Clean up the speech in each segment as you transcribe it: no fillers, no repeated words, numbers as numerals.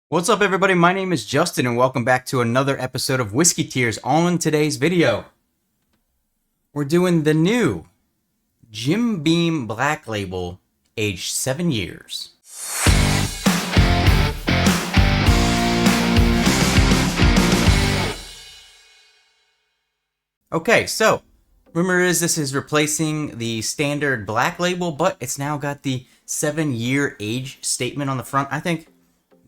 What's up, everybody? My name is Justin, and welcome back to another episode of Whiskey Tears. On today's video, we're doing the new Jim Beam Black Label, aged 7 years. Okay, so rumor is this is replacing the standard Black Label, but it's now got the 7-year age statement on the front. I think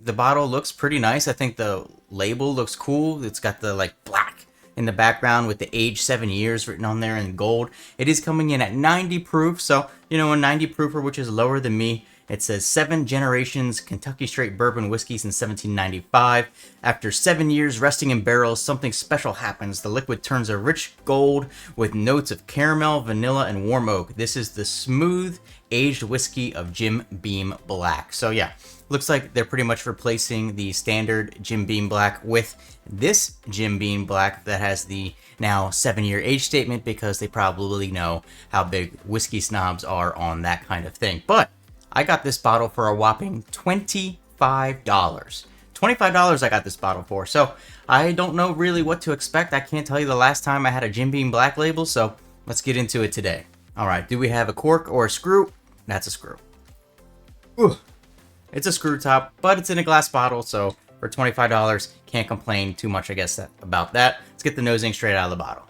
the bottle looks pretty nice. I think the label looks cool. It's got the black in the background with the age 7 years written on there in gold. It is coming in at 90 proof. So, a 90 proofer, which is lower than me. It says 7 generations Kentucky straight bourbon whiskey since 1795. After 7 years resting in barrels, something special happens. The liquid turns a rich gold with notes of caramel, vanilla, and warm oak. This is the smooth aged whiskey of Jim Beam Black. So yeah, looks like they're pretty much replacing the standard Jim Beam Black with this Jim Beam Black that has the now 7-year age statement, because they probably know how big whiskey snobs are on that kind of thing. But I got this bottle for a whopping $25. $25 I got this bottle for. So I don't know really what to expect. I can't tell you the last time I had a Jim Beam Black Label, so let's get into it today. All right, do we have a cork or a screw? That's a screw. Ooh. It's a screw top, but it's in a glass bottle, so for $25, can't complain too much, I guess, about that. Let's get the nosing straight out of the bottle.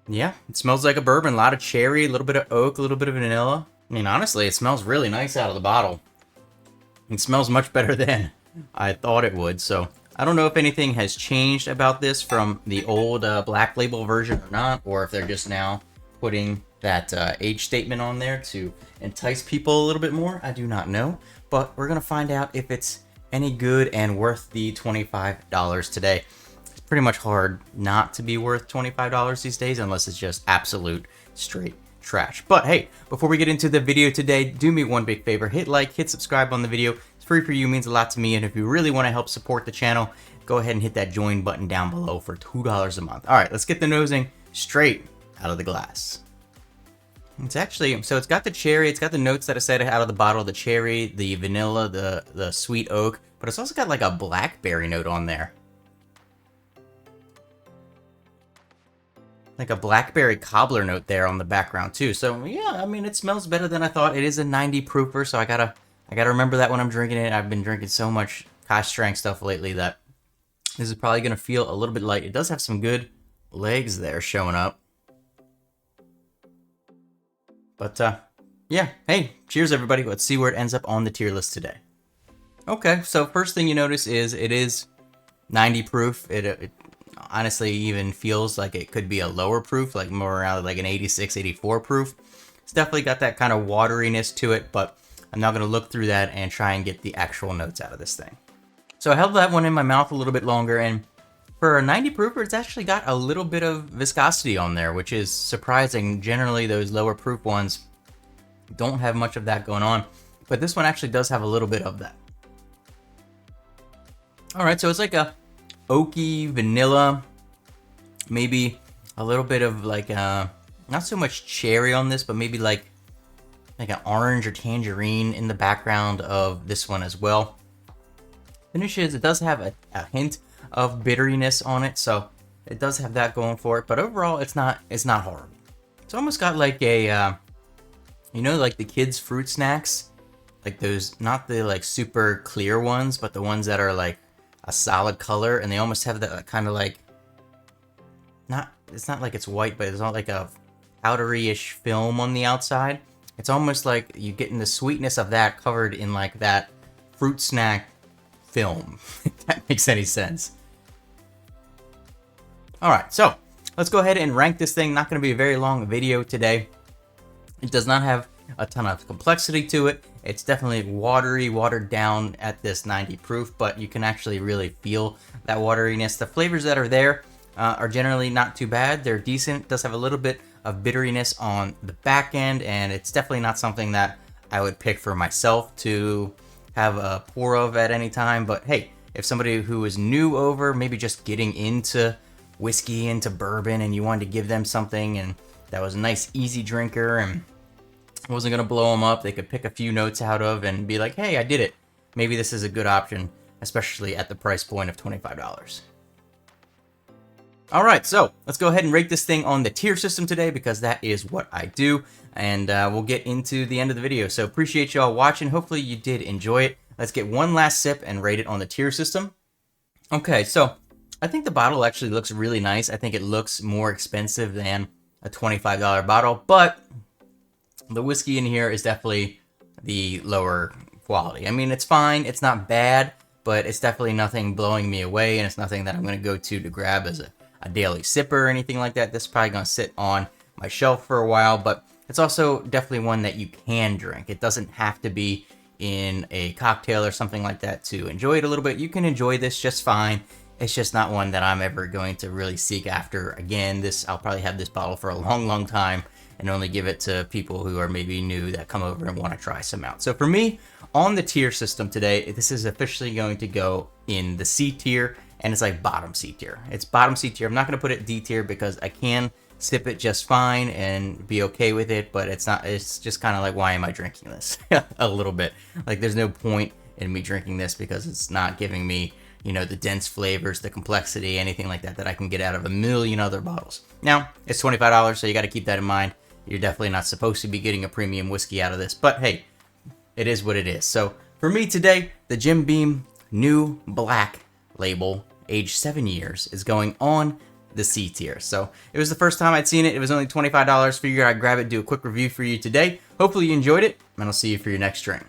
Yeah, it smells like a bourbon. A lot of cherry, a little bit of oak, a little bit of vanilla. I mean, honestly, it smells really nice out of the bottle. It smells much better than I thought it would, so I don't know if anything has changed about this from the old Black Label version or not, or if they're just now putting that age statement on there to entice people a little bit more. I do not know, but we're going to find out if it's any good and worth the $25 today. It's pretty much hard not to be worth $25 these days, unless it's just absolute straight trash. But hey, before we get into the video today, do me one big favor. Hit like, hit subscribe on the video. It's free for you, means a lot to me. And if you really want to help support the channel, go ahead and hit that join button down below for $2 a month. All right, let's get the nosing straight out of the glass. It's actually, so it's got the cherry, it's got the notes that I said out of the bottle, the cherry, the vanilla, the sweet oak, but it's also got like a blackberry note on there. Like a blackberry cobbler note there on the background too. So yeah, I mean, it smells better than I thought. It is a 90 proofer, so I gotta remember that when I'm drinking it. I've been drinking so much high strength stuff lately that this is probably gonna feel a little bit light. It does have some good legs there showing up. But yeah, hey, cheers everybody. Let's see where it ends up on the tier list today. Okay, so first thing you notice is it is 90 proof. It honestly even feels like it could be a lower proof, like more around like an 86, 84 proof. It's definitely got that kind of wateriness to it, but I'm now going to look through that and try and get the actual notes out of this thing. So I held that one in my mouth a little bit longer, and for a 90 proofer, it's actually got a little bit of viscosity on there, which is surprising. Generally, those lower proof ones don't have much of that going on, but this one actually does have a little bit of that. All right, so it's like a oaky vanilla, maybe a little bit of like not so much cherry on this, but maybe like an orange or tangerine in the background of this one as well. Finishes, it does have a hint of bitteriness on it, so it does have that going for it, but overall it's not horrible. It's almost got like a like the kids fruit snacks, like those, not the like super clear ones, but the ones that are like a solid color, and they almost have that kind of like, it's not like it's white, but it's not like a powdery-ish film on the outside. It's almost like you're getting the sweetness of that covered in like that fruit snack film, if that makes any sense. All right, so let's go ahead and rank this thing. Not going to be a very long video today. It does not have a ton of complexity to it. It's definitely watery, watered down at this 90 proof, but you can actually really feel that wateriness. The flavors that are there are generally not too bad. They're decent. It does have a little bit of bitteriness on the back end, and it's definitely not something that I would pick for myself to have a pour of at any time. But hey, if somebody who is new over, maybe just getting into whiskey, into bourbon, and you wanted to give them something and that was a nice easy drinker and wasn't going to blow them up, they could pick a few notes out of and be like, hey, I did it. Maybe this is a good option especially at the price point of $25. Alright, so let's go ahead and rate this thing on the tier system today, because that is what I do, and we'll get into the end of the video. So appreciate y'all watching. Hopefully you did enjoy it. Let's get one last sip and rate it on the tier system. Okay, so I think the bottle actually looks really nice. I think it looks more expensive than a $25 bottle, but the whiskey in here is definitely the lower quality. I mean, it's fine, it's not bad, but it's definitely nothing blowing me away, and it's nothing that I'm going to go to grab as a daily sipper or anything like that. This is probably going to sit on my shelf for a while, but it's also definitely one that you can drink. It doesn't have to be in a cocktail or something like that to enjoy it a little bit. You can enjoy this just fine. It's just not one that I'm ever going to really seek after again. I'll probably have this bottle for a long time and only give it to people who are maybe new that come over and want to try some out. So for me, on the tier system today, this is officially going to go in the C tier, and it's like bottom C tier. It's bottom C tier. I'm not going to put it D tier because I can sip it just fine and be okay with it, but it's not. It's just kind of like, why am I drinking this? A little bit. Like, there's no point in me drinking this because it's not giving me, you know, the dense flavors, the complexity, anything like that I can get out of a million other bottles. Now, it's $25, so you got to keep that in mind. You're definitely not supposed to be getting a premium whiskey out of this, but hey, it is what it is. So for me today, the Jim Beam New Black label, aged 7 years, is going on the C tier. So it was the first time I'd seen it. It was only $25. Figured I'd grab it, do a quick review for you today. Hopefully you enjoyed it, and I'll see you for your next drink.